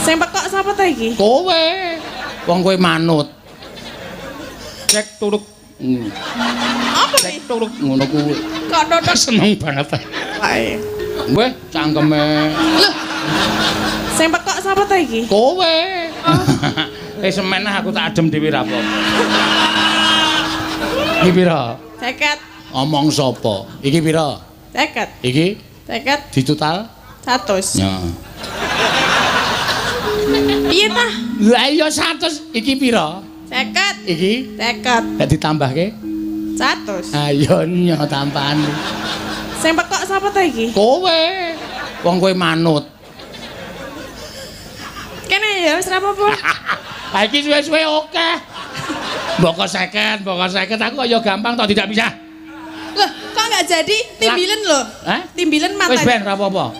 Sing pekok sapa ta iki? Kowe. Wong kowe manut. Cek turuk. Apa Cek iki? turuk ngono kuwi. Kok totok Seneng banget. wae. Kowe cangkeme. Lho. Sing pekok sapa ta iki? Kowe. Semenah aku tak adem dhewe ra apa. Iki pira? 50. Omong sapa? Iki pira? 50. Iki 50 ditotal 100. ya. Piye ta? Lah iya 100 iki pira? 50. Iki 50. nek ditambahke 100. ayo nyo tambahan. Sing pekok sapa ta iki? Kowe. Wong kowe manut. Kene ya wis ra apa-apa. Ha iki suwe-suwe oke. Mbok 50, mbok 50 aku kok ya gampang toh tidak bisa. Loh, kok enggak jadi timbilen lho? Hah? Timbilen mata. Wis ben ra apa-apa.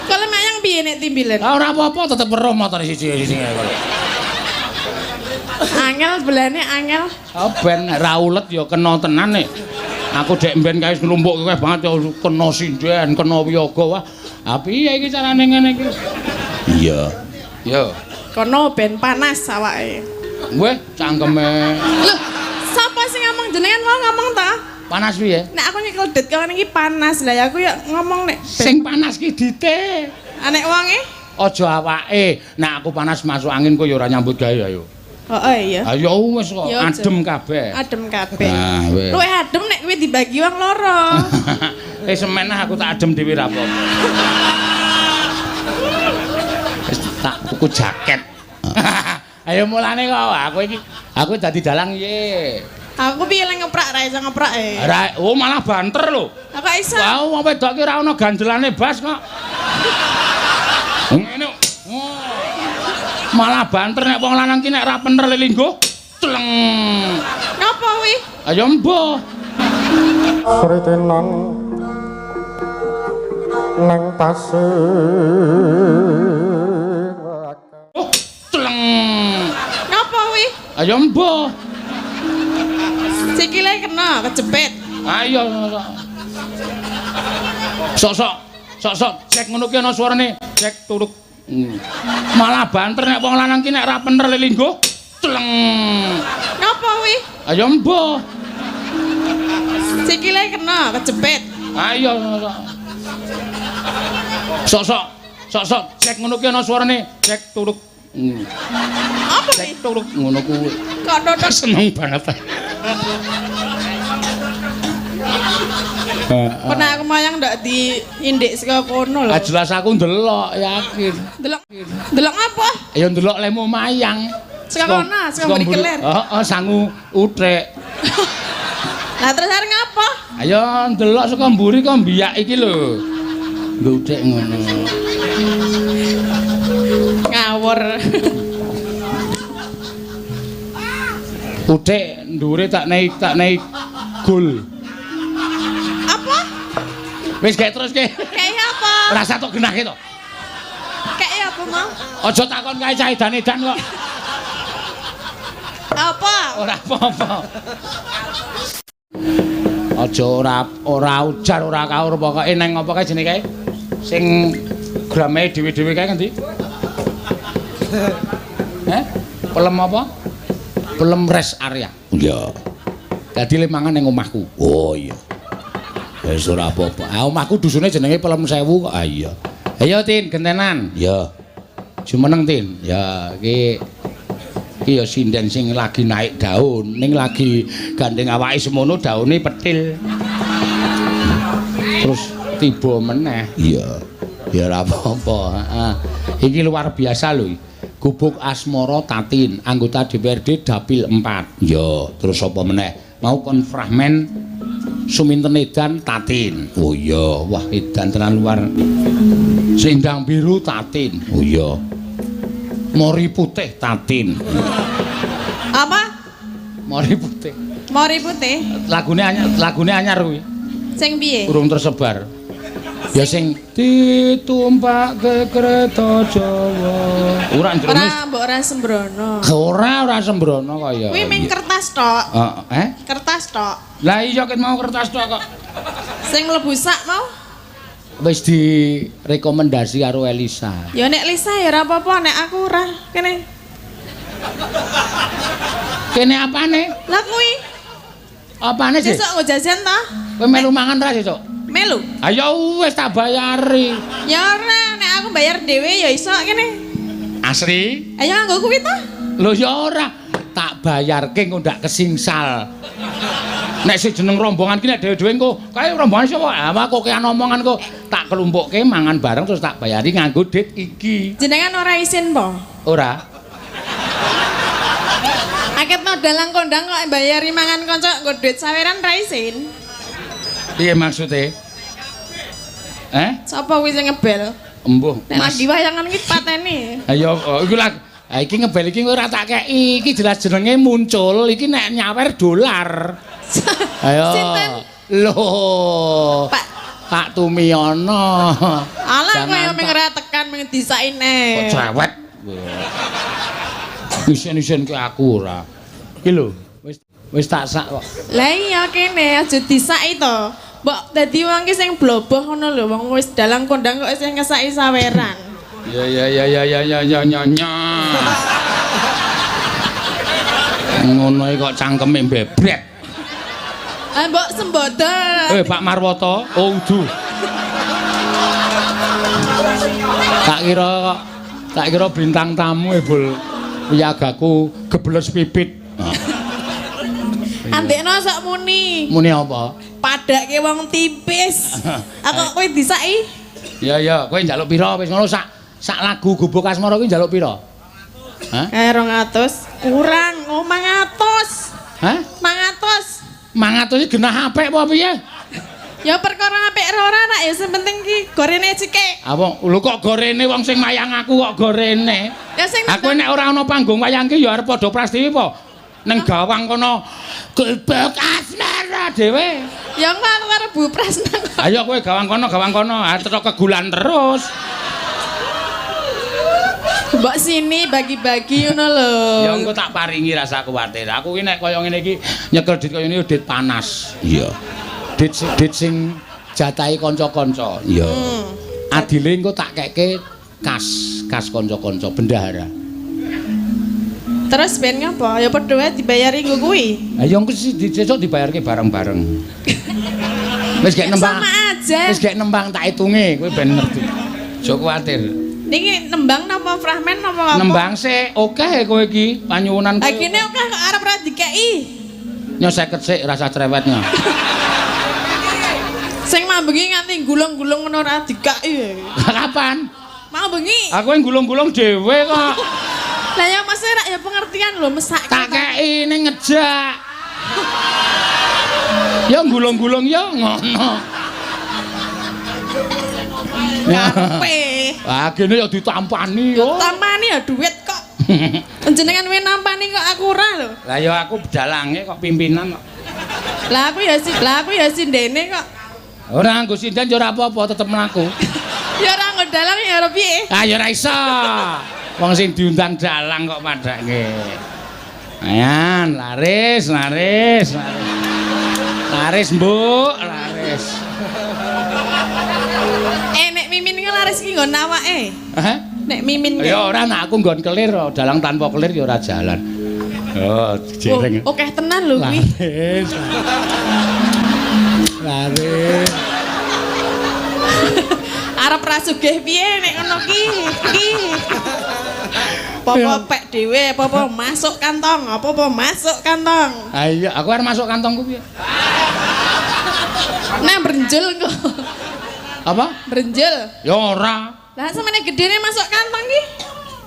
Kalau mayang piye nek timbilen? Ora apa-apa tetep weruh motor siji-siji kok. Angel belane angel. Oh ben ra ulet ya kena tenan nek. Aku dek mben kae nglumpuk kowe banget ya kena sinden, kena wiyaga wah. Ah piye iki carane ngene iki? Iya. Yo. Kono ben panas awake. Weh, cangkeme. Loh, sapa sing ngomong jenengan mau ngomong ta? Panas piye? Nek aku nyekel det kawan iki panas lah ya aku ya ngomong nek Sing panas ki dite. anek wonge. Aja awake. Nek aku panas masuk angin kok ya ora nyambut gawe ayo. Heeh iya. Ayo wis kok Ya, adem kabeh. Adem kabeh. Nah, wis. Luwih adem nek kowe dibagi wong loro. Semenah aku tak adem dhewe ra apa-apa. Wis tak tuku jaket. Ayo mulane kok aku dadi dalang ye. Aku piye lek ngeprak ra iso ngeprak e. Oh malah banter lho. Aku iso. Wah, wong wedok ki ra ono ganjelane bas kok. Ngene. Oh. Malah banter nek wong lanang ki nek ra bener lelinggo, celeng. Napa kuwi? Ayo mbah. Sritenan nang tasih Oh, celeng. Napa kuwi? Ayo mbah. Sikile kena kejepit. Ayo. Sok-sok cek ngono ki ana suarane. Cek turuk. Malah banter nek wong lanang ki nek ra bener lelinggo, celeng. Napa kuwi? Ayo mbah. Sikile kena kejepit. Ayo. Sok-sok cek ngono ki ana suarane. Cek turuk. Apa Cek kuwi? turuk ngono kuwi. Kok totok Seneng banget. pernah aku mayang ndak diindik saka kono lho. Ah jelas aku ndelok yakin. Delok apa? Ya ndelok lemu mayang. Saka kono, saka mburi kelir. Heeh, sangu utrek. Lah terus arep ngapa? Ayo ndelok saka mburi kok mbiyak iki lho. Ngguthik ngono. Ngawur. Uthik ndure tak naik gol. Apa? Wis gek terus ke. Kayak apa? Rasa tok genahke to. Kayak apa mau? Aja takon kae cah edan-edan kok. Apa? Ora apa-apa. Aja ora ujar ora kaur pokoke neng apa kae jenenge kae? Sing grame dhewe-dhewe kae ngendi? Pelem apa? Pelem rest area. Iya. Dadi le mangan ning omahku. Oh iya. Wis ora apa-apa. Ah omahku dusune jenenge Pelem Sewu kok. Ah iya. Ayo Tin, gentenan. Ya. Jumeneng Tin. Ya iki ya sinden sing lagi naik daun, ning lagi gandeng awake semono daune petil. Terus tiba meneh. Iya. Ya ora apa-apa, heeh. Iki luar biasa lho. Gubuk Asmara Tatin, anggota DPRD Dapil 4. Ya, terus apa meneh? Mau kon fragmen Suminten Edan Tatin. Oh iya, wah edan tenan luar. Sindang Biru Tatin. Oh iya. Mori Putih Tatin. Apa? Mori Putih. Mori putih. Lagune anyar kuwi. Sing piye? Urung tersebar. Ya sing ditumpak ke kereta Jawa. Ora njero Ora mbok ora sembrono. ora sembrono kaya. Kuwi ming kertas tok. Kertas tok. Lah iya ket mau kertas tok kok. Sing mlebu sak mau? wis direkomendasi karo Elisa. Ya nek Lisa ya ora apa-apa, nek aku ora kene. Kene apane? Lah kuwi. Apane sih? Sesuk nggo jajan ta? Kowe melu mangan ra sesuk? Melu. Ayo wis tak bayari. Ya ora, nek aku bayar dhewe ya iso kene. Asri? Ayo nganggo kuwi ta? Lho ya ora, tak bayarke engko ndak kesingsal. Nek sing jeneng rombongan ki nek dhewe-dhewe engko kae rombongan sapa? Ah kok kean omongan kok tak kelumpukke mangan bareng terus tak bayari nganggo dit iki. Jenengan ora isin po? Ora. Aketno dalang kondang kok bayari mangan kanca nggo duit saweran ra isin. Piye maksude? Sapa kuwi sing ngebel? Embuh, Nek lagi wayangan iki pateni. Ayo iku lah. Iki ngebel iki ora tak kei. Iki jelas jenenge muncul. Iki nek nyawer dolar. Ayo. Sinten? Loh. Pak Tumiono. Alah kowe mung ora tekan mung disaine. Kok cerewet. Isen-isen ke aku ora. Iki lho, wis tak sak kok. Lah iya kene aja disaki to. Mbok dadi wong ki sing bloboh ngono lho, wong wis dalang kondang kok sing ngesaki saweran. Ya. Ngono iki kok cangkeme bebret. Ah mbok sembodo. Pak Marwoto, oh udu. Tak kira bintang tamu bol wiyagaku gebles pipit. Andekno sok muni. Muni apa? Padake wong tipis. Aku kowe disaki? Ya, kowe njaluk pira wis ngono sak lagu Gubuk Asmara kuwi njaluk pira? Hah? 200. Kurang, 500. Hah? 500. 500 iki genah apik apa piye? Ya perkara apik ora nak ya sing penting ki gorene cike. Apa lho kok gorene wong sing mayang aku kok gorene? Ya sing aku nek ora ana panggung wayang ki ya arep padha prastiwi apa? Ning gawang kono Gubuk Asmara dhewe. Ya engko aku karo Bu Prasna. Ayo kowe gawang kono, terus kegulan terus. Mbok sini bagi-bagi ngono lho. Ya engko tak paringi rasa kuwatir. Aku ki nek kaya ngene iki nyekel dit kaya ngene dit panas. Iya. Dit sing jatahi kanca-kanca. Iya. Adile engko tak keke kas kanca-kanca bendahara. Terus ben ngapa? Ya padha wae dibayari nggo kuwi. Ha ya engko sesuk dibayarke bareng-bareng. Wis gek nembang. Sama aja. Wis gek nembang tak hitunge, kowe ben ngerti. Aja kuwatir. Niki nembang napa fragmen napa apa? Nembang sik, akeh kowe iki panyuwunan kowe. Ha kene akeh kok arep ra dikeki. Nyo 50 sik rasa cerewetnya. Sing mambengi nganti gulung-gulung ngono ora dikeki. Kapan? Mau bengi. Aku yang gulung-gulung dhewe kok. Lah ya Mas rak ya pengertian lho mesake. Tak kei ning ngejak. Ya gulung-gulung ya ngono. Karepe. Ah kene ya ditampani yo. Tampani ya duit kok. Jenengan we nampani kok aku ora lho. Lah ya aku dalange kok pimpinan kok. Lah aku ya sindene kok. Ora nggo sinden ya ora apa-apa tetep mlaku. Ya ora nggo dalang ya ora piye? Ah ya ora iso. Wong sing diundang dalang kok padake. Ayan, laris. Laris, Mbok, laris. Nek mimin ki laris ki nggon awake. Hah? Nek mimin ki. Ya ora nek aku nggon kelir, dalang tanpa kelir ya ora jalan. Oh, jereng. Oke tenan lho kuwi. Laris. Arep ra sugih piye nek ngono ki? Apa pek dhewe, apa masuk kantong, apa masuk kantong. Ayo, aku arep masuk kantongku piye? Nah brenjel kok. Apa? Brenjel. Ya ora. Lah samene gedene masuk kantong ki.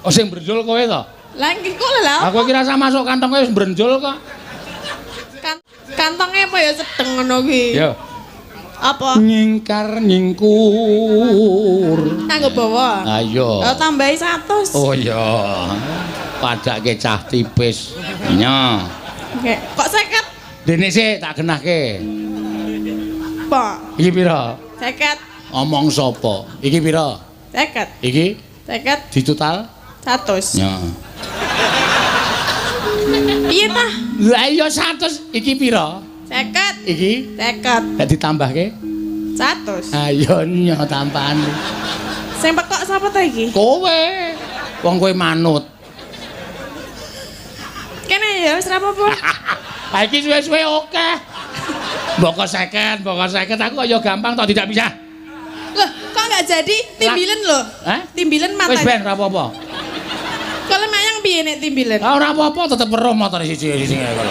Oh sing brenjol kowe to? Lah iki kok lha. Aku kira sama masuk kantong kowe wis brenjol kok. Kantongnya apa ya sedeng ngono ki? Ya. Apa? Nyingkar nyingkur. Kanggo bawa. Ayo. Oh tambahi 100. Oh iya. Padake cah tipis. Nya. Oke. Kok 50? Dene sik tak genahke. Apa? Iki pira? 50. Omong sapa? Iki pira? 50. Iki 50 ditotal 100. ya. Piye tah? Lah iya 100 iki pira? 50. Iki 50. nek ditambahke 100. Ayo nyo tampane. Sing pekok sapa ta iki? Kowe. Wong kowe manut. Kene ya wis ra apa-apa. Ha iki suwe-suwe oke. Mbok 50 aku ya gampang toh tidak bisa. Loh, kok enggak jadi timbilen lho? Hah? Timbilen mata. Wis ben ra apa-apa. Kalau mayang piye nek timbilen? Ora apa-apa tetep weruh motor siji-siji kok.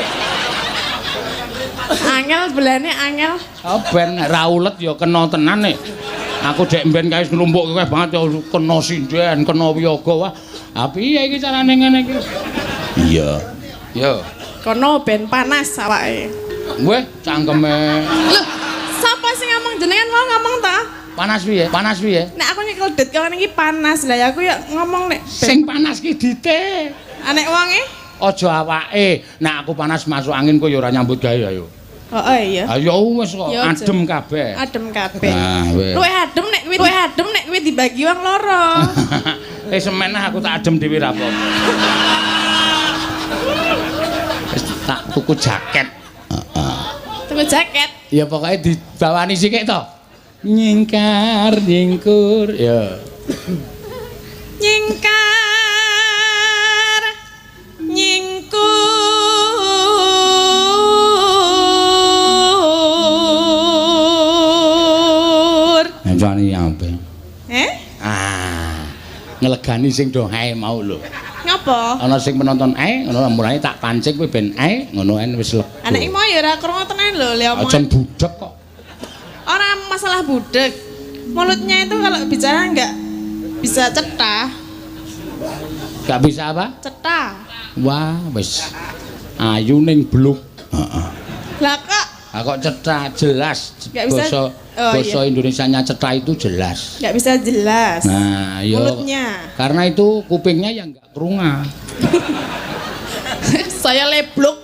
Angel belane angel. Oh ben ra ulet ya kena tenan nek. Aku dek mben kae nglumpuk kowe banget ya kena sinden, kena wiyaga wah. Ah piye iki carane ngene iki? Iya. Yo. Kono ben panas awake. Weh, cangkeme. Loh, sapa sing ngomong jenengan mau ngomong ta? Panas piye? Panas piye? Nek aku nyekel det kawan iki panas lah ya aku ya ngomong nek Sing panas ki dite. anek wonge. Aja awake. Nek aku panas masuk angin kok ya ora nyambut gawe ayo. Oh iya. Ayo wis kok Ya, adem kabeh. Adem kabeh. Nah, wis. Luwih adem nek kuwi dibagi wong loro. Semenah aku tak adem dhewe ra apa. Wis tak tuku jaket. Tuku jaket. Ya pokoknya dibawani sikik to. Nyingkar nyingkur ya. Nyingkar nyingkur. Njani apa? Ngelegani sing do ae mau lho. Ngapa? Ana sing penonton ngono mulane tak pancing kowe ben ngono wis lega. Anak iki mau ya ora krungu tenan lho le omongan. Aja budek kok. Orang masalah budek. Mulutnya itu kalau bicara enggak bisa cetah. Gak bisa apa? Cetah. Wah, wis ayu ning bluk. Heeh. Lah kok Kok cetha jelas. Nggak bisa. Basa Indonesianya cetha itu jelas. enggak bisa jelas. Nah, yo. Mulutnya. Karena itu kupingnya yang enggak kerunga. Saya leblok.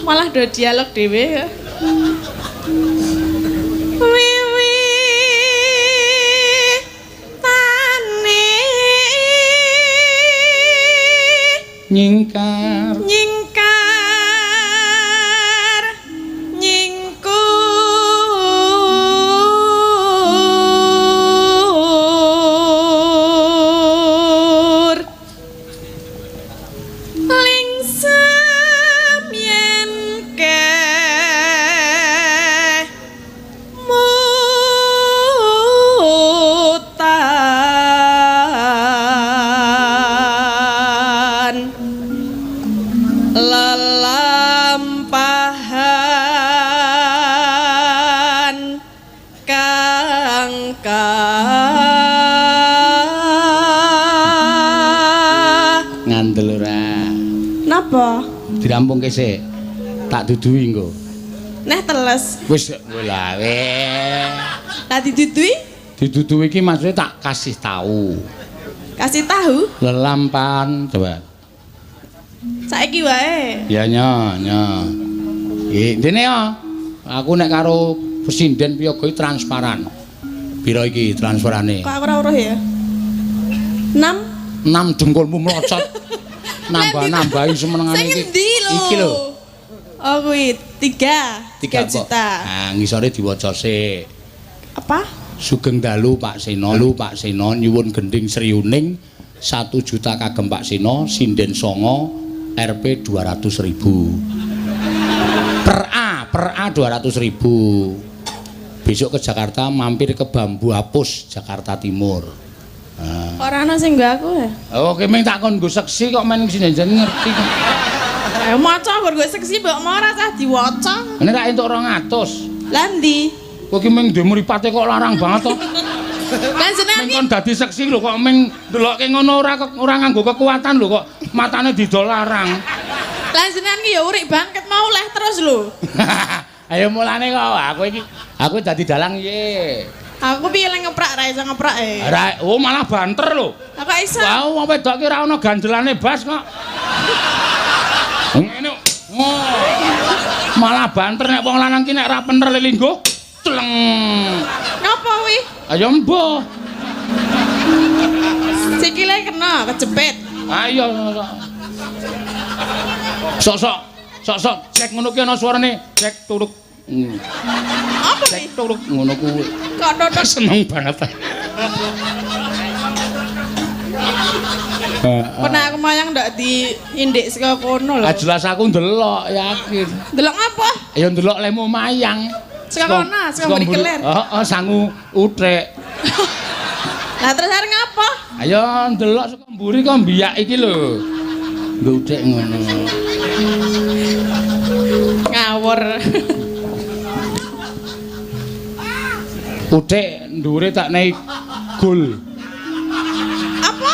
Malah do dialog dhewe ya. Wiwi tane Nyingkar nyingkar nyingkur lingsem yen keh mutan lelampahan kang ngandel ora. napa Dirampungke sik. Tak duduhi engko. neh teles Wis lah tak didudui diduduhi iki maksudnya tak kasih tahu. kasih tahu Lelampan coba. saiki wae Ya nya. Intine ya. Aku nek karo Presiden Piyoga iki transparan. Piro iki transferane? kok aku ora uruh ya 6 6 dengkulmu mlocot. Nambah-nambahi semenengane sing iki. endi lho Iki lho. oh kuwi 3 juta Nah, ngisore diwaca sik. apa Sugeng dalu Pak Seno, nyuwun gending sriuning 1 juta kagem Pak Seno, sinden songo Rp 200.000. Per A 200.000. Besok ke Jakarta mampir ke Bambu Apus Jakarta Timur. ora ana sing nggo aku ya Oh, kemeng tak kon nggo seksi kok men sing ngerti. maca nggo seksi mbok mau ora usah diwaca Ini tak entuk 200. lah ndi Kowe ki meng ndek mripate kok larang banget to. kan jenengan Meng kon dadi seksi lho kok meng ndelokke ngono ora nganggo kekuatan lho kok matane didol larang. lah jenengan ki ya urik banget mau leh terus lho Ayo mulane kok aku dadi dalang ye. aku piye lek ngeprak ra iso ngeprak Oh malah banter lho. aku iso Wah wong wedok ki ora ana gandelane bas kok. Ngene. Oh. Malah banter nek wong lanang ki nek ra bener lelinggo tleng. ngapa kuwi Ayo mbah. Sok sikile kena kejepit Ayo. Sok Sok-sok cek ngono ki ana suarane. Cek turuk. Apa Cek turuk ngono kuwi. Kok totok Seneng banget. pernah aku mayang ndak diindik saka kono lho. Ah jelas aku ndelok yakin. Delok apa? Ya ndelok lemu mayang. Saka kono, saka mburi kelir. Heeh, sangu uthik. Lah terus arep ngapa? Ayo ndelok saka mburi kok mbiyak iki lho. Nggo uthik ngono. Ngawur. Uthik ndure tak nei gol. Apa?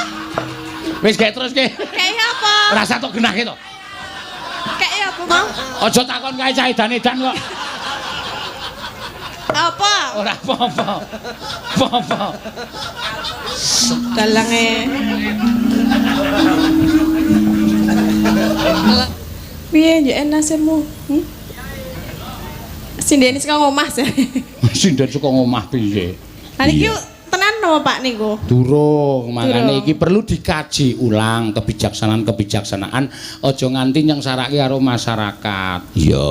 Wis gek terus ki. Kayak apa? Rasa tok genahke to. Kayak apa, Mang? Aja takon kae cah edan-edan kok. Apa? Ora apa-apa. Apa-apa. Dalange. Piye yo nasibmu? Sindene saka ngomah sih. Sinden saka ngomah piye? Lah niki tenan napa Pak niku? Durung, makane Durung. iki perlu dikaji ulang kebijaksanaan aja nganti nyengsarake karo masyarakat. Iya.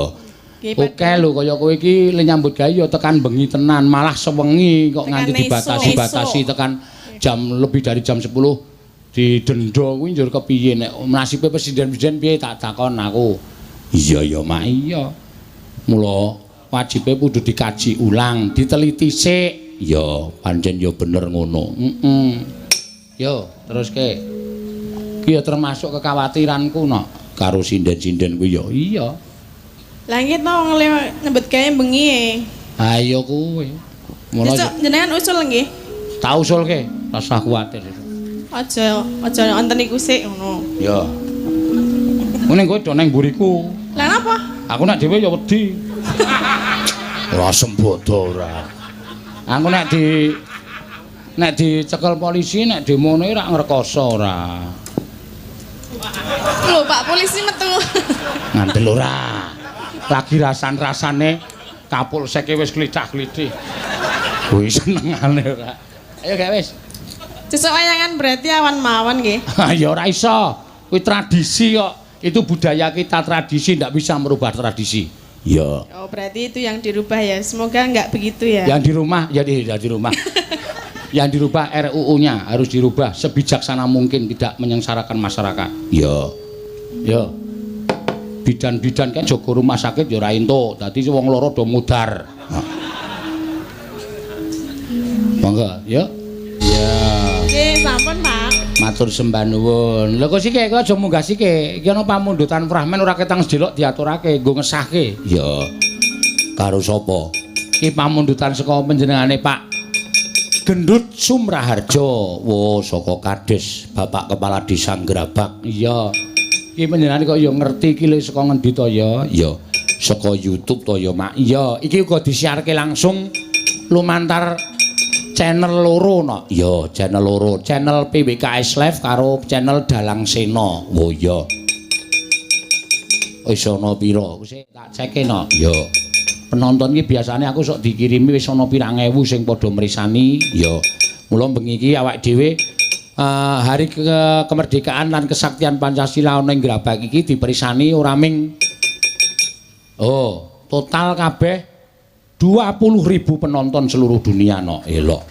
Oke lho kaya kowe iki le nyambut gawe ya tekan bengi tenan, malah sewengi kok nganti Tekan dibatasi tekan jam lebih dari jam 10 didenda kuwi njur kepiye nek nasibe presiden-presiden piye tak takon aku. Iya ya mak iya. Mula wajibe kudu dikaji ulang, diteliti sik. Ya, pancen ya bener ngono. Yo, terus ke. Ki ya termasuk kekhawatiranku no karo sinden-sinden kuwi ya. Iya. Lah iki to nyebut gawe bengi. Ayo kuwi. Mula Besok jenengan usul nggih. tak usulke, rasa kuwatir. Aja wonten iku sik ngono. Ya. Ngene kowe do nang mburiku. Lah napa? Aku nek dhewe ya wedi. Ora sembodo ora. Aku nek dicekel polisi nek demone ora ngrekoso ora. Lho Pak polisi metu. Ngandel ora. Lagi rasane kapolseke wis glithah-glithih. Wis senengane ora. Ayo gak wis. Sesuk wayangan berarti awan mawon nggih. Ya ora iso. Kuwi tradisi kok. Itu budaya kita, tradisi ndak bisa merubah tradisi. Ya. Oh berarti itu yang dirubah ya. Semoga enggak begitu ya. Yang di rumah jadi di rumah. Yang dirubah RUU-nya harus dirubah sebijaksana mungkin tidak menyengsarakan masyarakat. Ya. Ya. Bidan-bidan kan jaga rumah sakit ya ora entuk. Dadi wong loro do mudar. Monggo, ya. Ya. Oke, sampun Pak. Matur sembah nuwun. Lha kok sik aja munggah sik. Iki ana pamundutan Brahman ora ketang sedelok diaturake nggo ngesahke. Ya. Karo sapa? Iki pamundutan saka panjenengane Pak Gendut Sumraharjo. Wo saka Kades, Bapak Kepala Desa Grabak. Iya. Iki panjenengane kok ya ngerti iki lho saka ngendi to ya? Ya. Saka YouTube to ya, Mak. Iya, iki uga disiarke langsung lumantar channel loro no. Ya, channel loro. Channel PWKS Live karo channel Dalang Sena. Oh iya. Wis ana pira? Wis tak ceke no. Ya. Penonton iki biasane aku sok dikirimi wis ana pirang ewu sing padha mrisani. Ya. Mula bengi iki awake dhewe hari kemerdekaan lan kesaktian Pancasila ana ing Grabak iki diperisani ora ming total kabeh 20.000 penonton seluruh dunia no. Elok.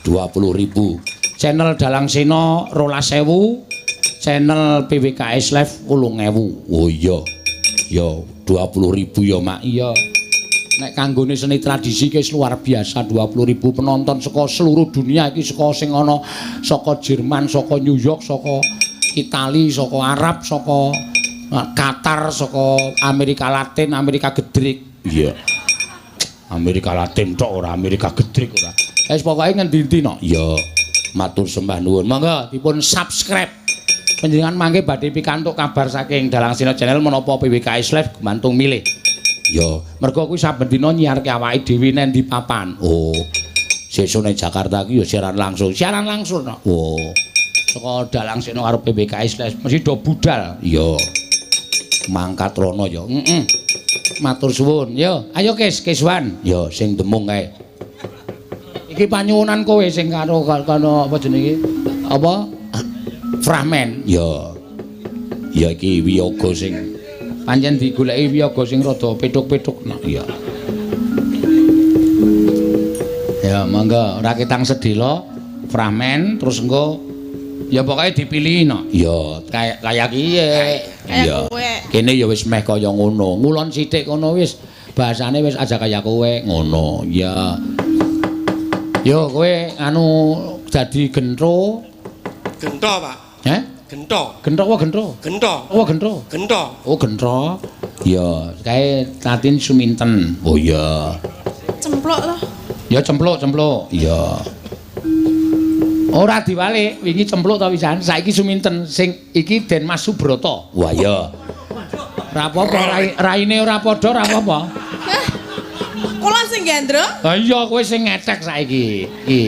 20.000. Channel Dalang Sena 12.000, channel PWKS Live 8.000. Oh iya. Ya 20.000 ya Mak. Iya. Nek kanggone seni tradisi ki luar biasa 20.000 penonton saka seluruh dunia iki saka sing ana saka Jerman, saka New York, saka Itali, saka Arab, saka Qatar, saka Amerika Latin, Amerika Gedrik. Iya. Amerika Latin tok ora Amerika Gedrik ora. Wis pokoke ngendi-endi no. Iya. Matur sembah nuwun. Monggo dipun subscribe. Panjenengan mangke badhe pikantuk kabar saking Dalang Sena Channel menapa PWKS Live gumantung milih. Ya, mergo kuwi saben dina nyiarke awake dhewe nang ndi papan. Oh. Sesuk nang Jakarta ki ya siaran langsung. Siaran langsung no. Oh. Saka Dalang Sena karo PWKS Live mesti do budal. Iya. Mangkat rono ya. Matur suwun. Yo, ayo Keswan. Yo sing demung kae. Iki panyuwunan kowe sing karo apa jenenge? Apa? Fragmen. Yo. Ya iki wiyaga sing Pancen digoleki wiyaga sing rada petuk-petukna. Iya. Ya, mangga ora ketang sedela, framen terus engko ya pokoke dipilih no. Ya, kaya kiye. Kaya kowe. Kene ya wis meh kaya ngono. Ngulon sithik kono wis bahasane wis aja kaya kowe ngono. Ya. Yo kowe anu dadi gentro. Gento, Pak. Heh? Gento. Gentro apa gentro? Gento. Oh, gentro. Gento. Oh, gentro. Ya, kae Tatin Suminten. Oh iya. Cemplok loh. Ya cempluk. Iya. Ora diwalik, wingi cempluk ta wisan. Saiki Suminten sing iki Den Mas Subroto. Wah iya. Ora apa-apa, raine ora padha, ora apa-apa. Kula sing gandro. Ha iya kowe sing ngetek saiki. Iki.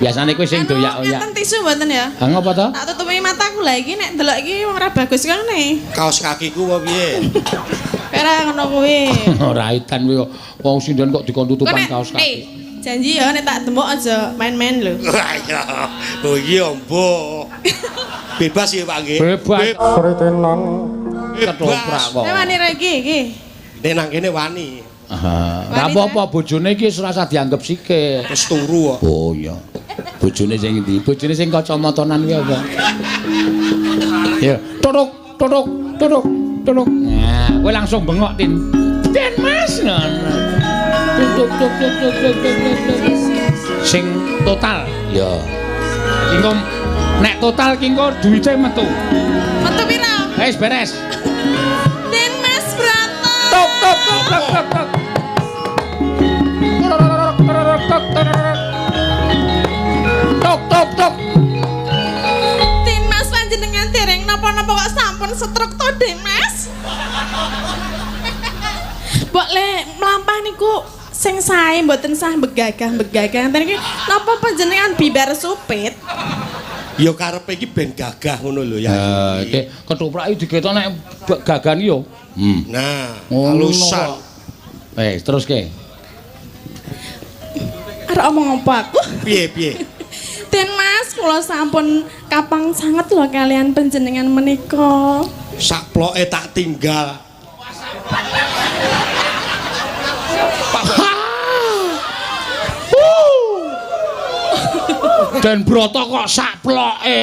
Biasane kowe sing doyak-oyak. Ngeten tisu mboten ya? Ha ngopo to? Tak tutupi mataku lah iki nek delok iki ora bagus kene. Kaos kakiku apa piye? Ora ngono kuwi. Ora itan kowe wong sindan kok dikon tutupan kaos kaki. Janji ya nek tak demok aja main-main lho. Wah iya. Oh iya, Mbok. Bebas ya, Pak nggih. Bebas. Retenan Ketoprak kok. Nek wani ra iki. Nek nang kene wani. Ora apa-apa bojone iki ora usah dianggep sikil. Terus turu kok. Oh iya. Bojone sing endi? Bojone sing kacamatanan kuwi apa? Ya, tutuk. Nah, kowe langsung bengok Tin. Den Mas. Tutuk. Sing total. Ya. Engko nek total ki engko duwite metu. Metu pira? Wis beres. Den Mas Broto. Tok. Tok. Den Mas panjenengan dereng napa-napa kok sampun setruk to Den Mas? Mbok le mlampah niku sing sae mboten sah begagah. Enten iki napa panjenengan bibar supit? Ya karepe iki ben gagah ngono lho ya. Iki ketoprak iki digetok nek gagan yo. Nah, Halusan. halusan. Terus ke. Arep omong apa aku? Piye? Den Mas, kula sampun kapang sanget lho kalian panjenengan menika. Sakploke tak tinggal. Dan Broto kok sakploke.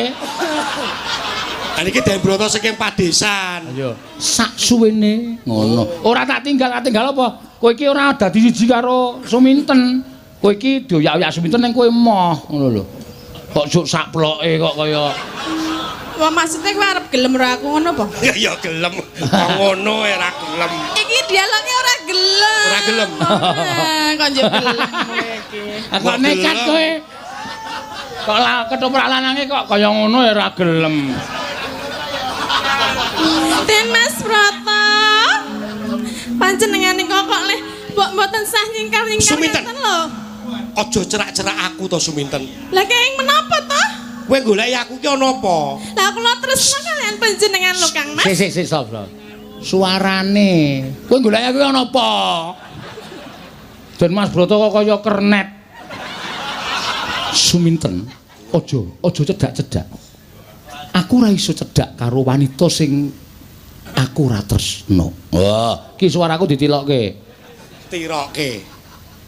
Kan iki Den Broto saking padesan. Ayo, sak suwene ngono. Ora tak tinggal apa? Kowe iki ora dadi siji karo Suminten. Kowe iki dioyak-oyak Suminten ning kowe moh ngono lho. Kok juk sakploke kok kaya Wah maksudnya kowe arep gelem ora aku ngono apa? Ya gelem. Kok ngono ora gelem. Iki dialognya ora gelem. Ora gelem. Kok njuk gelem kowe iki. Aku nekat kowe. Kok ketoprak lanange kok kaya ngono ya ora gelem. Den Mas Broto. Panjenengan niku kok leh mboten sah nyingkar-nyingkar Suminten. ngeten lho. Aja cerak-cerak aku to Suminten. Lah kenging menapa to? Kowe goleki aku ki ana apa? Lah kula tresna kalian panjenengan lho Kang Mas. Sik, stop. Suarane. Kowe golek aku ana apa? Den Mas Broto kok kaya kernet. Suminten, aja cedak-cedak. Aku ora iso cedak karo wanita sing aku ora tresno. Wah, iki suaraku ditilokke. Tiroke.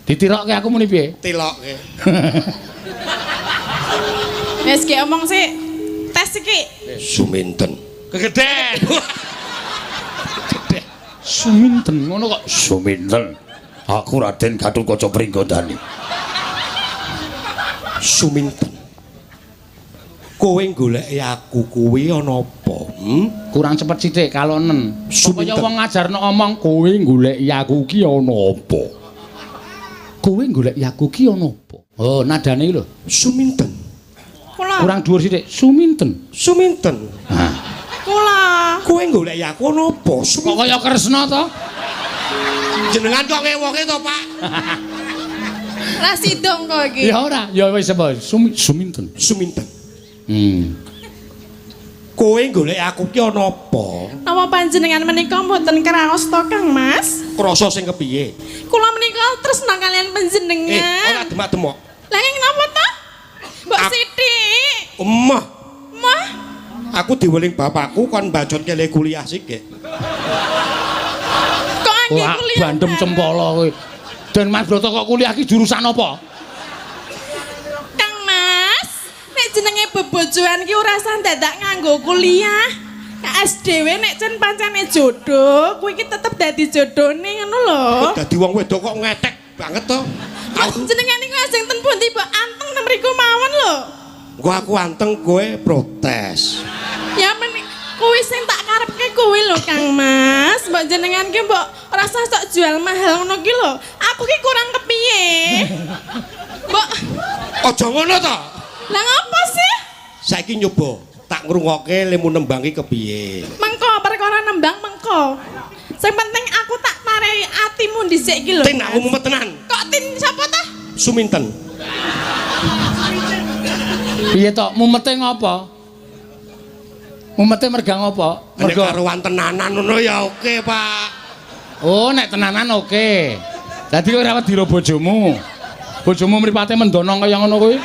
Ditirokke aku muni piye? Tiloke. Wes ki omong sik. Tes iki. Suminten. Kegeden. Suminten ngono kok. Suminten. Aku Raden Gatotkaca Pringgondani. Suminten. Kowe goleki aku kuwi ana apa? Kurang cepet sithik kalonen. Supaya Suminten. wong ngajarno omong kowe goleki aku ki ana apa? Kowe goleki aku ki ana apa? Oh, nadane lho. Suminten. Kula. Kurang dhuwur sithik. Suminten. Suminten. Nah, Kula. Kowe goleki aku ana apa? kok kaya Kresna to? Jenengan kok ngewoke to, Pak? Lah sidong kok iki. Ya ora, ya wis apa? Suminten. Suminten. Kowe goleki aku ki ana apa? Napa panjenengan menika mboten kraos to Kang Mas? Krasa sing kepiye? Kula menika tresna kalian panjenengan. Ora demak-demok. Lah ing napa to? Mbok Ap- Siti. Emah, Mah, aku diweling bapakku kon mbacot kele kuliah sik. nggih kuliah. Bandem cempala kowe. Den Mas Broto kok kuliah ki jurusan apa? Kang Mas, nek jenenge bebojoan ki ora usah dadak nganggo kuliah. SDW nek cen pancene jodoh, kuwi ki tetep dadi jodone ngono lho. Dadi wong wedok kok ngetek banget to. Jenengan niku ajeng ten pundi, Mbok? Anteng ten mriku mawon lho. Aku anteng kowe protes. Ya men kuwi sing tak karepke kuwi lho Kang Mas. Mbok jenengan ki mbok ora usah sok jual mahal ngono ki lho. Aku ki kurang kepiye? Mbok Aja ngono to. lah ngapa sih? Saiki nyoba tak ngrungokke lemu nembang ki kepiye. Mengko perkara nembang mengko. Sing penting aku tak tarai atimu dhisik iki lho. Tin aku mumet tenan. Kok tin sapa ta? Suminten. Piye to? Mumete ngopo? Mumete mergang apa? Nek karuan tenanan ngono ya oke, Pak. Oh, nek tenanan oke. Dadi kowe ora wedi bojomu. Bojomu mripate mendono kaya ngono kuwi.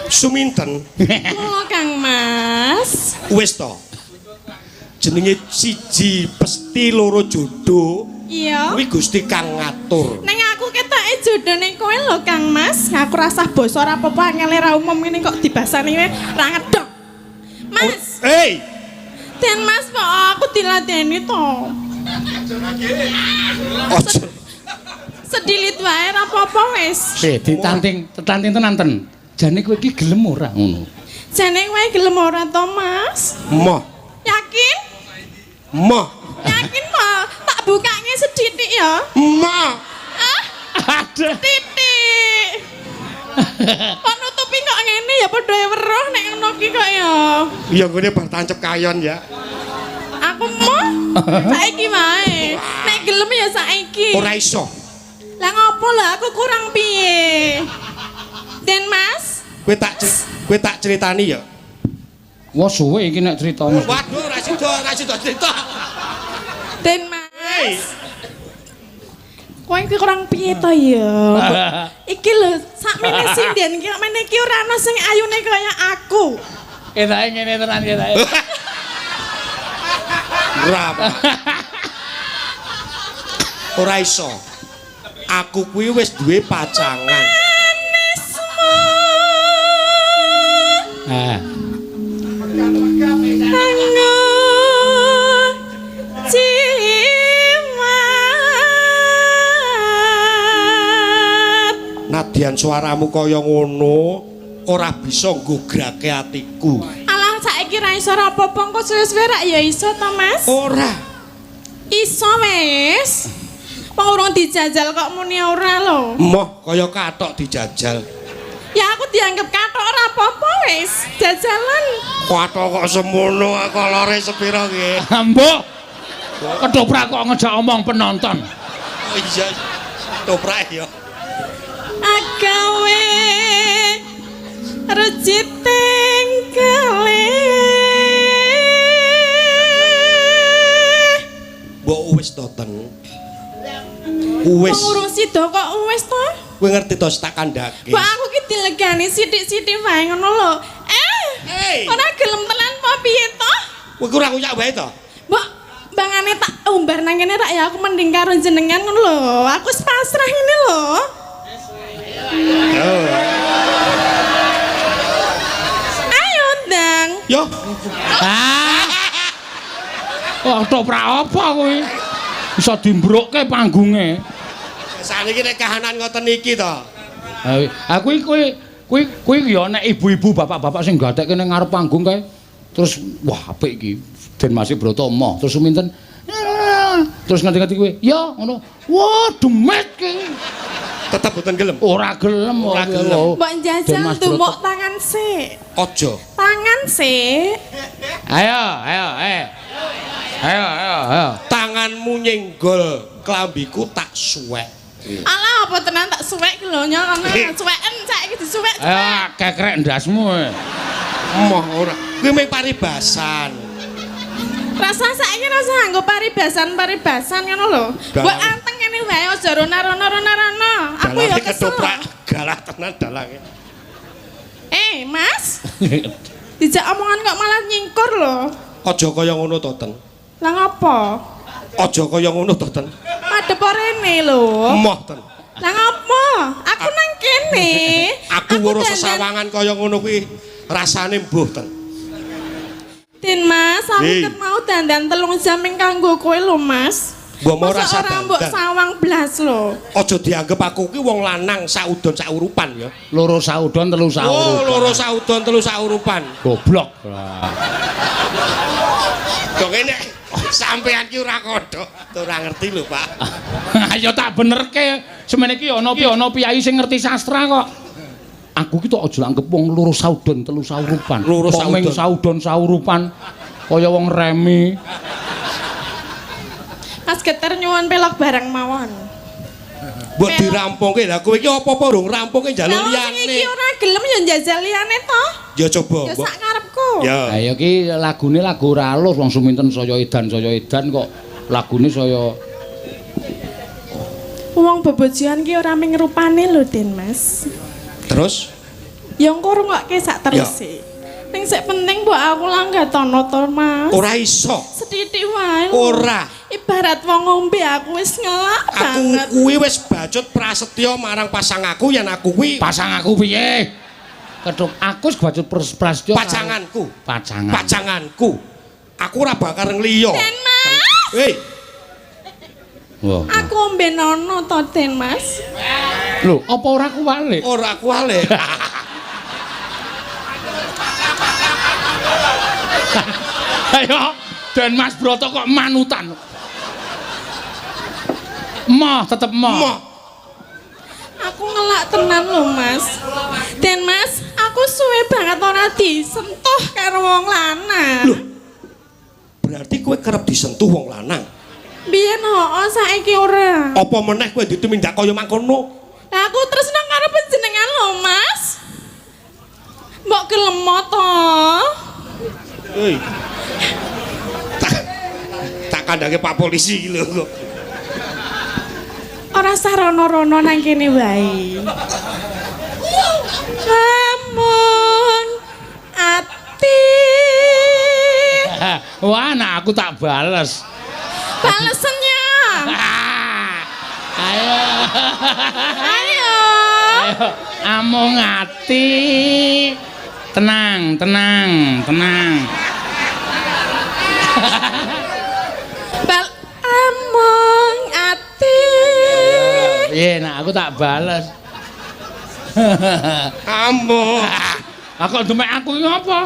Suminten. Oh, Kang Mas. Wis to. Jenenge siji pesti loro jodoh. Iya. Kuwi Gusti kang ngatur. Neng aku ketoke jodone kowe lho Kang Mas. Aku rasah basa ora apa-apa angel ra umum ngene kok dibasani ra ngedok. Mas. Hei. Den Mas kok aku diladeni to. Ojo. Sedilit wae ra apa-apa wis. Ditanting tenan ten. Jane kowe iki gelem ora ngono? Jane kowe gelem ora to, Mas? Moh. Yakin? Moh. Yakin mah tak bukake seditik ya. Moh. Ah, Aduh. titik. Kok nutupi kok ngene ya padha weruh nek ngono ki kok ya. Iya ngene bar tancep kayon ya. Aku mau saiki wae. Nek gelem ya saiki. Ora iso. Lah ngopo lah aku kurang piye? Den Mas, Kowe tak critani ya. Wah suwe iki nek crita Mas. Waduh, ora sida cerita. Den Mas. Kowe iki kurang piye to ya? Iki lho sakmene sinden ki mene iki ora ana sing ayune kaya aku. Ketake ngene tenan ketake. Ora. Ora iso. Aku kuwi wis duwe pacangan. Ah. Nadyan suaramu kaya ngono ora bisa nggugrake atiku. Alah saiki ra iso apa-apa kok suwe-suwe rak ya iso to Mas? Ora. Iso wis. Wong urung dijajal kok muni ora lho. Moh kaya kathok dijajal. Ya aku dianggap kathok ora apa-apa wis. Jajalan. Kathok kok semono kolore sepira nggih. Mbok. Ketoprak kok ngejak omong penonton. Oh iya. Toprak ya. Agawe rejit tengkele. Mbok wis to ten. Wis. Wong urung sida kok wis to? Kowe ngerti to tak kandhake. Mbok aku ki dilegani sithik-sithik wae ngono lho. Hey. Ora gelem tenan apa piye to? Kowe kurang uyak wae to. Mbok bangane tak umbar nang kene rak ya aku mending karo jenengan ngono lho. Aku wis pasrah ngene lho. Ayo ndang. Yo. Ah. Oh, ketoprak apa kowe? Bisa dimbrokke panggunge. Saniki nek kahanan ngoten iki to. Aku kowe ya nek ibu-ibu bapak-bapak sing gatekke ning ngarep panggung kae. Terus wah apik iki. Den Mas Broto emoh. Terus suminten. Terus nganti-nganti kowe, "Ya, ngono." Wah, demet ki. Tetep boten gelem. Ora gelem. Ora gelem. Mbok njajal tumbuk tangan sik. Aja. Tangan sik. Ayo. Tanganmu nyenggol klambiku tak suwek. Alah apa tenan tak suwek ki lho nyono suweken saiki disuwek. Ayo kekrek ndasmu. Emoh ora. Kuwi mung paribasan. Rasa saiki rasa nganggo paribasan ngono lho. Mbok anteng kene wae aja rona-rona. Aku ya kesel. Ketoprak galah tenan dalange. Mas. Dijak omongan kok malah nyingkur lho. Aja kaya ngono to, Ten. Lah ngapa? Aja kaya ngono to, Ten. Madhep rene lho. Emoh, Ten. Lah ngapa? Aku nang kene. Aku ngurus dandan- sesawangan kaya ngono kuwi rasane mbuh, Ten. Tin Mas, aku Hei. ket mau dandan 3 jam ing kanggo kowe lho, Mas. Mbok mau Masa rasa ora mbok dandan. sawang blas lho. Aja dianggep aku ki wong lanang saudon saurupan ya. Loro saudon telu Oh, saurupan. loro saudon telu saurupan. Goblok. Kok ngene sampean ki ora kodhok, ora ngerti lho, Pak. Ayo tak benerke. Semene iki ana piyai sing ngerti sastra kok. Aku ki tok aja anggap wong loro saudon telu saurupan. Loro Kok meng saudon saurupan kaya wong remi. Mas Geter nyuwun pelok bareng mawon. Mbok dirampungke. Lah kowe iki apa-apa durung rampungke njaluk Lah sing iki liyane. ora gelem ya njajal liyane to. Ya coba, Ya Mbok. sak karepku. Ya. Lah ya ki lagune lagu ora alus wong suminten saya edan kok lagune saya Wong bebojoan ki ora ming rupane lho, Den Mas. Terus Ya engko rungokke sak teruse. Ning sik penting mbok aku langgatono to, Mas. ora iso. Sethithik wae. lho. Ora. Ibarat wong ngombe aku wis ngelak Aku banget. kuwi wis bacut prasetya marang pasang aku yen aku kuwi pasang aku piye? Keduk aku wis bacut prasetya pacanganku. pacangan. Pacanganku. Aku ora bakal ngliya. Den Mas, Hei, Wah. aku ombe nono to, Den Mas. Lho, apa ora kuwalik? ora kuwale. Ayo, dan Mas Broto kok manutan. Moh, tetep moh. Moh. Aku ngelak tenan lho, Mas. Den Mas, aku suwe banget ora disentuh karo wong lanang. Loh. Berarti kowe kerep disentuh wong lanang. Biyen hooh saiki ora. Apa meneh kowe ditumindak kaya mangkono? Lah aku tresno karo panjenengan lho, Mas. Mbok gelem to? Hei. Tak kandhange Pak Polisi iki lho. Ora sarono-rono nang kene wae. Lamun ati Wah, nah aku tak bales. balesennya. Ayo. Ayo. Ayo, amung ati. Tenang, tenang, tenang. Bal amung ati. Iya, nah aku tak bales. Ambo. Aku demek aku iki apa?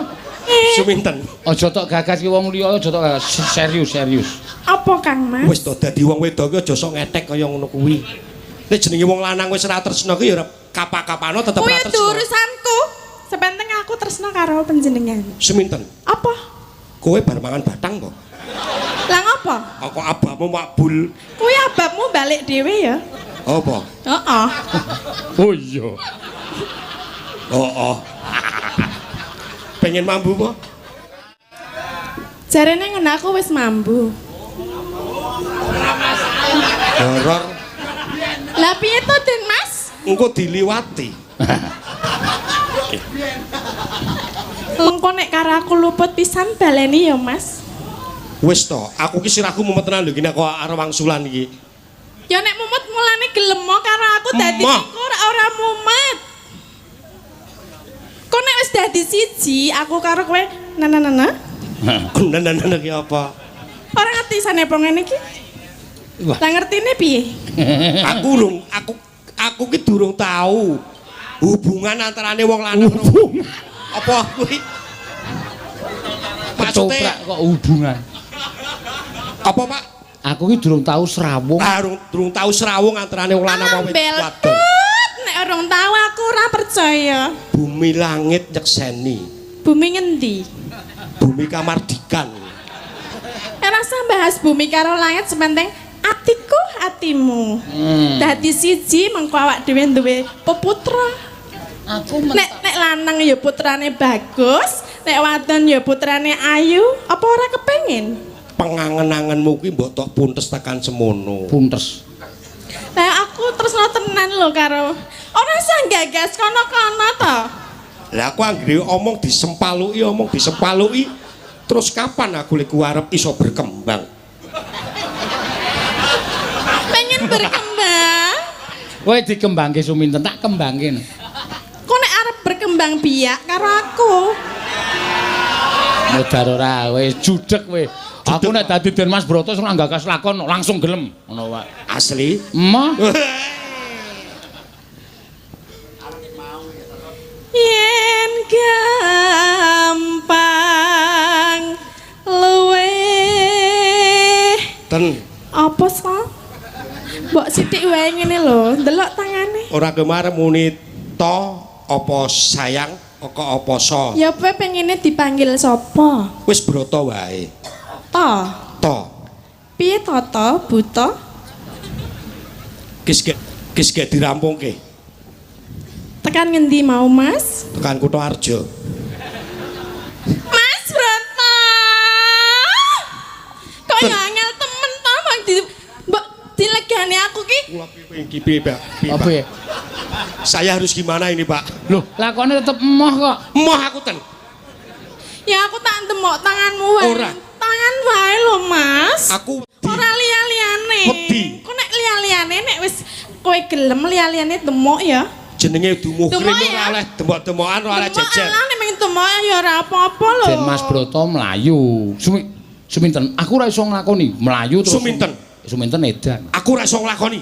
Suminten. Aja tok gagas ki wong liya, aja tok gagas. Serius, serius. Apa Kang Mas? Wis to dadi wong wedok ki aja sok ngetek kaya ngono kuwi. Nek jenenge wong lanang wis ora tresna ki ya ora kapak-kapano tetep Kuwi ora tresna. urusanku. Sepenting aku tresno karo panjenengan. Suminten. Apa? Kowe bar mangan batang kok. Lah ngapa? Aku abahmu makbul. Kuwi ababmu balik dhewe ya? Apa? Heeh. Oh iya. Oh. Pengen mambu kok? Jarene ngono aku wis mambu. Horor. Lah piye to, Den Mas? Engko diliwati. Engko nek karo aku luput pisan baleni ya, Mas. Wis to, aku ki sirahku mumet tenan lho iki nek kok arep wangsulan iki. Ya nek mumet mulane gelem karo aku dadi Emah. iku ora mumet. Kok nek wis dadi siji, aku karo kowe nana. Nenek ki apa? Ora ngerti sanepong ngene iki. Wah. Lah ngertine piye? Aku ki durung tahu hubungan antarane wong lanang karo apa kuwi? Ketoprak kok hubungan. Apa, Pak? Aku ki durung tahu serawung. Durung tahu serawung antarane wong lanang maupun Ambel wadon. tut, nek urung tahu aku ora percaya. Bumi langit nyekseni, Bumi ngendi? bumi kamardikan. Ora usah bahas bumi karo langit sepenting atiku atimu. Dadi siji mengko awak dhewe duwe peputra. Aku Nek lanang ya putrane bagus, nek wadon ya putrane ayu, apa ora kepengin? Pengangen-angenmu ki mbok tok puntes tekan semono. puntes. Lah aku tresno tenan lho karo ora usah gagas kono-kono to. Lah aku anggere omong disempaluki terus kapan aku lek arep iso berkembang? berkembang. Kowe dikembangke Suminten tak kembangke. Kok nek arep berkembang biak karo aku. Modar ora wis judeg kowe. Aku nek dadi Den Mas Broto ora gagas lakon langsung gelem ngono wae. Asli. Emoh. Yen gampang luweh. Ten. Apa sih? Mbok sithik wae ngene lho, ndelok tangane. Ora kemar muni to apa sayang apa so. Ya kowe pengine dipanggil sapa? Wis Broto wae. To. To. Piye Toto, Buto? Kis gek dirampungke. Tekan ngendi mau, Mas? Tekan Kutoarjo. Mas Broto. Kok ya angel temen to mbok mbok dilegani aku ki. Kula iki piye, Pak? Apa ya? Saya harus gimana ini, Pak? Loh, lakone tetep emoh kok. Moh aku ten. Ya aku tak temok tanganmu wae. Ora. Tangan wae lho, Mas. Aku Ora liya-liyane. Wedi. Kok nek liya-liyane nek wis kowe gelem liya-liyane temok ya. jenenge dumuh krim Temok ora ya? oleh tembok-tembokan ora oleh jejer. Temok nek mung temok ya ora apa-apa lho. Den Mas Broto mlayu. Suminten, aku ora iso nglakoni mlayu terus. Suminten. Suminten edan. Aku ora iso nglakoni.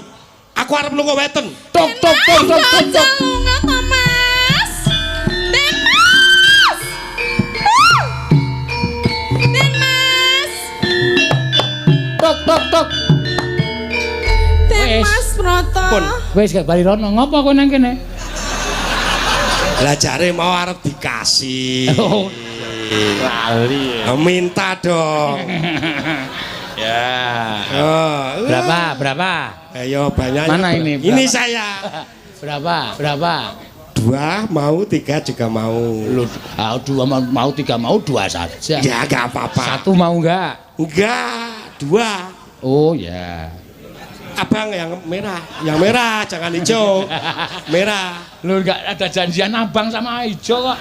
Aku arep lunga weten. Tok tok tok tok tok. Aja lunga to, Mas. Den Mas. Den Mas. Tok tok tok. Den Wes. Mas Broto. Pun. Wis gak bali rono, ngopo kowe nang kene? Lah jare mau arep dikasih. Oh. Lali. Minta dong. Ya. Oh, Berapa? Berapa? ayo banyak. Mana ini? Ini Berapa? saya. Berapa? Berapa? 2 mau, 3 juga mau. Lu dua mau tiga mau dua saja. Ya enggak apa-apa. Satu mau enggak? Enggak, 2. Oh ya. Abang yang merah, jangan hijau. Merah. Lu enggak ada janjian abang sama hijau kok.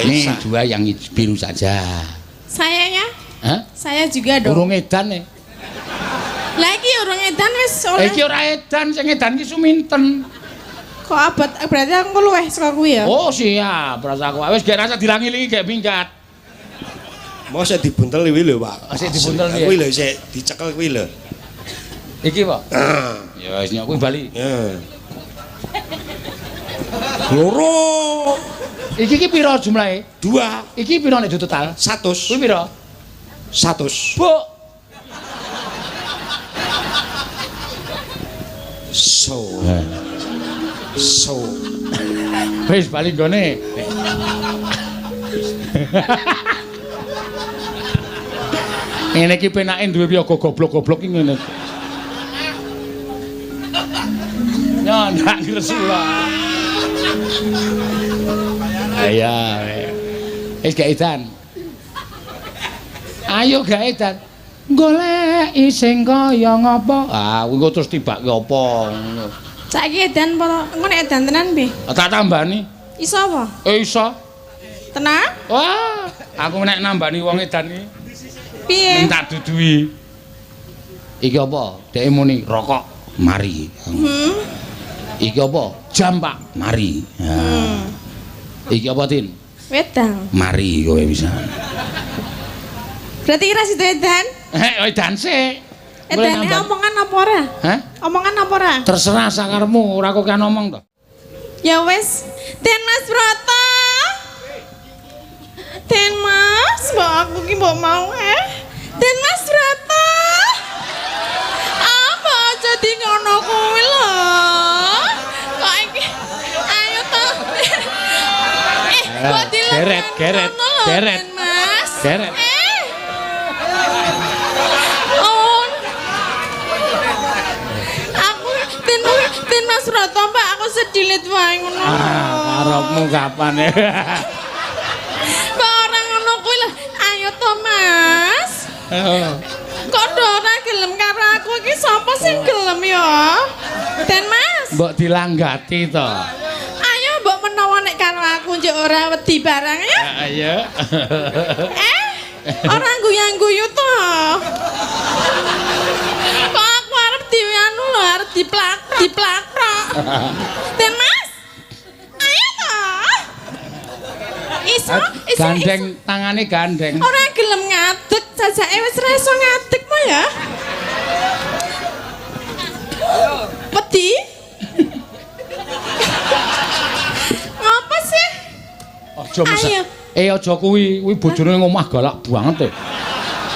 Nih dua yang biru saja. Saya ya. Hah? Saya juga dong. Urung edan nih. Lagi urung edan wis oleh. Iki ora edan, sing edan ki Suminten. Kok abot berarti aku luweh saka kuwi ya. Oh siap, rasa aku wis gak rasa dilangi-lingi gak minggat. Mau saya dibuntel kuwi lho, Pak. Sik dibuntel piye? Kuwi lho sik dicekel kuwi lho. Iki po. Ah, Ya wis nyok kuwi bali. ya. Loro. Iki ki pira jumlahe? 2. Iki pira nek total? 100. Kuwi pira? 100. Bu. So. Wis bali nggone. Ngene iki penake duwe piyaga goblok-goblok iki ngene. Ya ndak ngresula. Aya. Wis gak edan. Ayo gak edan. Goleki sing kaya ngapa? Ah, kuwi terus tibake apa ngono. Saiki edan apa engko nek edan tenan piye? Tak tambani. Iso apa? Iso. Tenang? Wah, aku nek nambani wong edan iki Piye? minta dudui. Iki apa? Dhek muni rokok, mari. Iki apa? Jam, Pak. Mari. Nah. Iki apa, Tin? Wedang. Mari kowe bisa. Berarti kira situ edan? Edan sik. Edane omongan apa ora? Hah? Omongan apa ora? Terserah sakarmu, ora kok kan ngomong to. Ya wis, Den Mas Broto. Den Mas, mbok aku ki mbok mau Den Mas Broto. Apa jadi ngono kuwi lho? Kok iki ayo to. Kok dilek. Geret. Den Mas. Geret. Oh. Aku Den Mas Broto, Pak, aku sedilit wae ngono. Karepmu kapan ya? Kok ora ngono kuwi lho. Ayo to, Mas. Kok do ora gelem karo aku iki sapa sing gelem ya? Den Mas. Mbok dilanggati to. Ayo mbok menawa nek karo aku njek ora wedi barang ya. Ayo. Ora guyu-guyu to. Kok aku arep dianu lho, arep diplak. Den Mas. Ayo toh. Iso. Gandeng tangane gandeng. Ora gelem ngadeg, jajake wis ra iso ngadeg mo ya. Wedi? Ngapa sih? Aja mesek. Aja kuwi bojone ngomah galak banget e.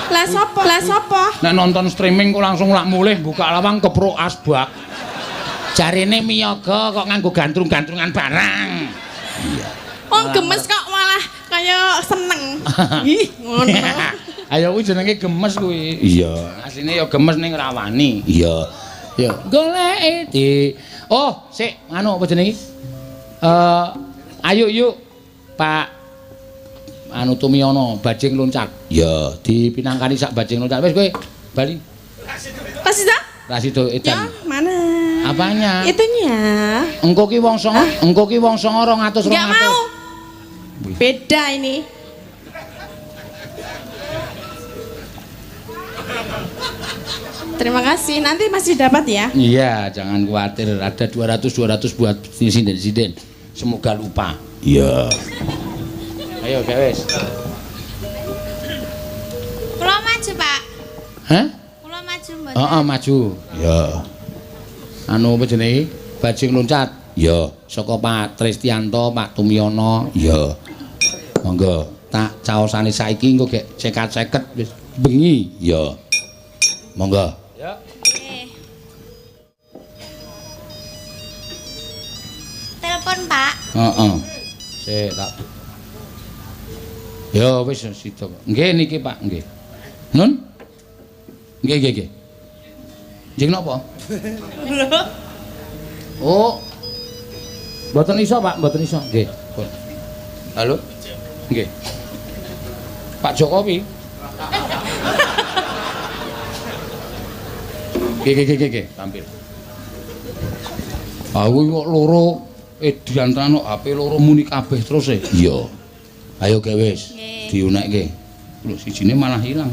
Lah sapa? Nek nonton streaming kok langsung lak mulih buka lawang kepruk asbak. Jarine miyaga kok nganggo gandrung-gandrungan barang. Oh gemes kok malah kaya seneng. Ih, ngono. Ayo kuwi jenenge gemes kuwi. Iya, asline ya gemes ning rawani. Iya. Ya, goleki di. Oh, sik, anu apa jenenge? Ayo yuk, Pak anu Tumiyono, bajing loncat. Ya, dipinangkani sak bajing loncat. Wis kowe bali. Pasida? Rasido Ya, edan. mana? Apanya? Itunya. Engko ki wong songo, 200. Enggak mau. Beda ini. Terima kasih. Nanti masih dapat ya. Iya, jangan khawatir. Ada 200 buat sinden-sinden. Semoga lupa. Iya. Ayo, guys. Kula maju, Pak. Hah? Kula maju mboten. Heeh, maju. Ya. Anu apa jenenge? Bajing loncat. Ya, saka Pak Tristianto, Pak Tumiyono. Ya. Monggo, tak caosane saiki engko gek cekat-ceket wis bengi. Ya. Monggo. Ya. Nggih. Telepon, Pak. Heeh. Sik tak. Ya wis sida. Nggih niki Pak, nggih. Nun? Nggih. Jeng napa? Oh. Mboten iso, Pak, mboten iso. Nggih. Halo? Nggih. Pak Jokowi. Nggih, tampil. Aku kok loro diantarane HP loro muni kabeh terus e. Iya. Ayo ge wis. Diunekke. Lho sijine malah ilang.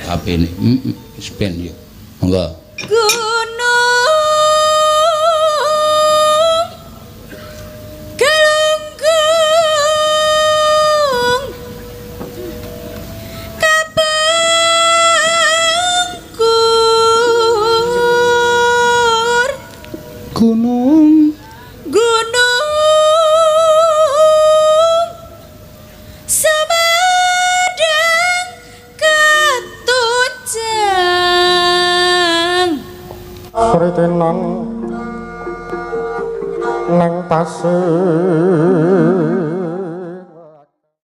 HP-ne. Wis ben yo. Monggo. Gunung Galunggung Kabangkur Gunung Semadang Ketujang Sritenan nang pasir